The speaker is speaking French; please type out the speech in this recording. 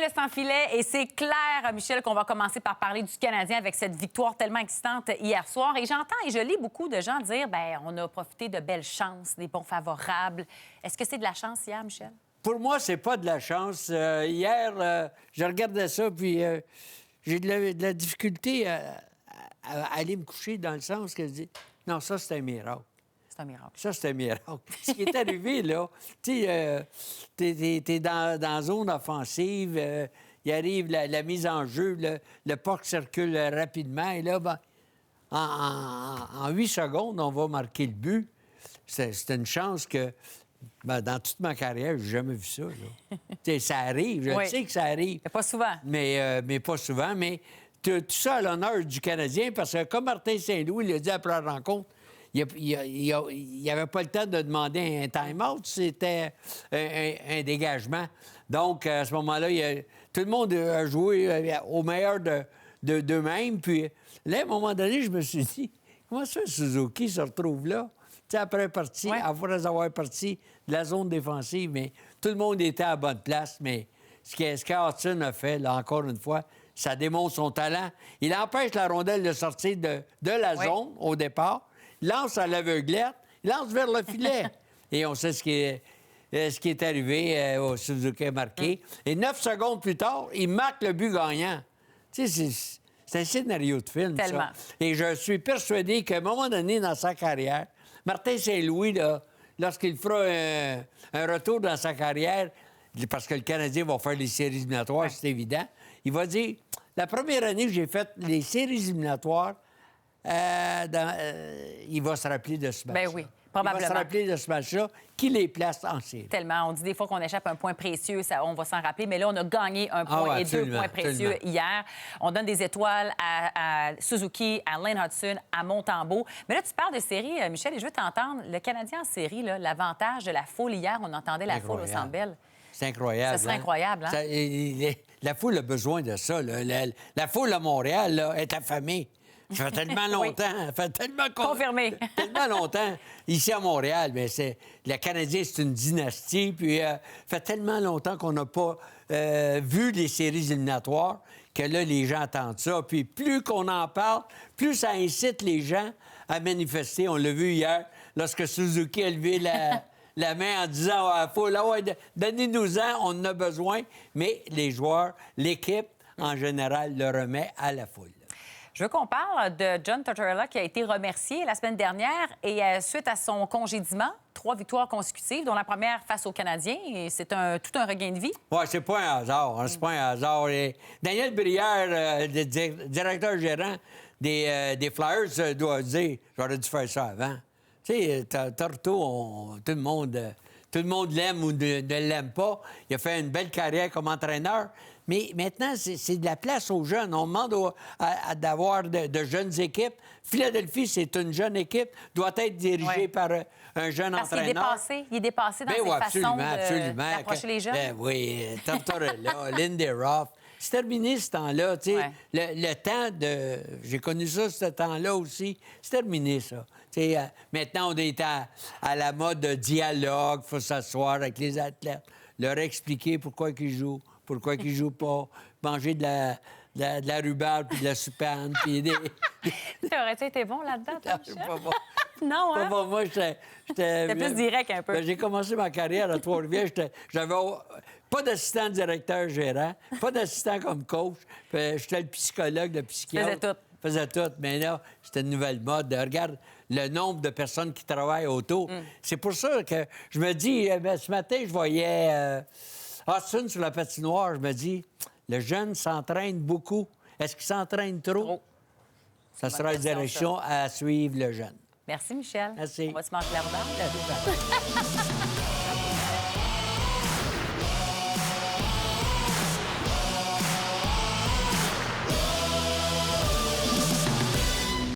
le sans-filet et c'est clair, Michel, qu'on va commencer par parler du Canadien avec cette victoire tellement excitante hier soir. Et j'entends et je lis beaucoup de gens dire, bien, on a profité de belles chances, des bons favorables. Est-ce que c'est de la chance hier, Michel? Pour moi, c'est pas de la chance. Hier, je regardais ça, puis j'ai de la difficulté à aller me coucher dans le sens que je dis, non, ça, c'est un miracle. C'est un miracle. Ça, c'est un miracle. Ce qui est arrivé, là, tu sais, t'es dans la zone offensive, il arrive la mise en jeu, le puck circule rapidement, et là, ben, en 8 secondes, on va marquer le but. C'est une chance que, ben, dans toute ma carrière, j'ai jamais vu ça, là. Tu sais, ça arrive, je sais que ça arrive. Mais pas souvent. Mais pas souvent, mais tout ça à l'honneur du Canadien, parce que comme Martin Saint-Louis l'a dit après la rencontre, il n'avait pas le temps de demander un time-out, c'était un dégagement. Donc, à ce moment-là, tout le monde a joué au meilleur d'eux-mêmes. Puis là, à un moment donné, je me suis dit, comment ça, Suzuki se retrouve là? Tu sais, après partie, après avoir parti de la zone défensive, mais tout le monde était à la bonne place. Mais ce qu'Hudson a fait, là, encore une fois, ça démontre son talent. Il empêche la rondelle de sortir de la zone au départ. Il lance à l'aveuglette, il lance vers le filet. Et on sait ce qui est arrivé au Suzuki marqué. Et 9 secondes plus tard, il marque le but gagnant. Tu sais, c'est un scénario de film, tellement. ça. Et je suis persuadé qu'à un moment donné dans sa carrière, Martin Saint-Louis, là, lorsqu'il fera un retour dans sa carrière, parce que le Canadien va faire les séries éliminatoires, c'est évident, il va dire, la première année que j'ai fait les séries éliminatoires, il va se rappeler de ce match-là. Ben oui, probablement. Il va se rappeler de ce match-là qui les place en série. Tellement. On dit des fois qu'on échappe un point précieux, ça, on va s'en rappeler, mais là, on a gagné un point et 2 points précieux hier. On donne des étoiles à Suzuki, à Lane Hudson, à Montembeault. Mais là, tu parles de série, Michel, et je veux t'entendre. Le Canadien en série, l'avantage de la foule hier, on entendait la foule au Centre Bell. C'est incroyable. Ça serait incroyable, hein? La foule a besoin de ça. Là. La foule à Montréal là, est affamée. Ça fait tellement longtemps. Ça fait tellement confirmé. Tellement longtemps. Ici à Montréal, mais le Canadien, c'est une dynastie. Puis ça fait tellement longtemps qu'on n'a pas vu les séries éliminatoires que là, les gens attendent ça. Puis plus qu'on en parle, plus ça incite les gens à manifester. On l'a vu hier, lorsque Suzuki a levé la main en disant à la foule, donnez-nous-en, on en a besoin. Mais les joueurs, l'équipe, en général, le remet à la foule. Je veux qu'on parle de John Tortorella qui a été remercié la semaine dernière et suite à son congédiement, 3 victoires consécutives, dont la première face aux Canadiens. Et c'est tout un regain de vie. Oui, c'est pas un hasard. C'est pas un hasard. Et Daniel Brière, le directeur gérant des Flyers, doit dire j'aurais dû faire ça avant. Tu sais, Torto, tout le monde l'aime ou ne l'aime pas. Il a fait une belle carrière comme entraîneur. Mais maintenant, c'est de la place aux jeunes. On demande d'avoir de jeunes équipes. Philadelphie, c'est une jeune équipe, doit être dirigée par un jeune entraîneur. Il est dépassé dans ses façons d'approcher les jeunes. Oui, Tortorella, Linderoff. C'est terminé ce temps-là. Le temps de... J'ai connu ça, ce temps-là aussi. C'est terminé, ça. Maintenant, on est à la mode de dialogue. Il faut s'asseoir avec les athlètes, leur expliquer pourquoi ils jouent. Pourquoi qu'ils ne jouent pas, manger de la rhubarbe puis de la soupane. T'aurais-tu été bon là-dedans, toi, Michel? Pas bon. Non, hein? Pas bon. Moi, j'étais plus direct un peu. J'ai commencé ma carrière à Trois-Rivières. J'avais pas d'assistant directeur gérant, pas d'assistant comme coach. J'étais le psychologue, le psychiatre. Faisais tout. Mais là, c'était une nouvelle mode. Regarde le nombre de personnes qui travaillent autour. C'est pour ça que je me dis, ce matin, je voyais... Hudson sur la patinoire, je me dis, le jeune s'entraîne beaucoup. Est-ce qu'il s'entraîne trop? Ça sera une direction à suivre le jeune. Merci, Michel. Merci. On va se manquer la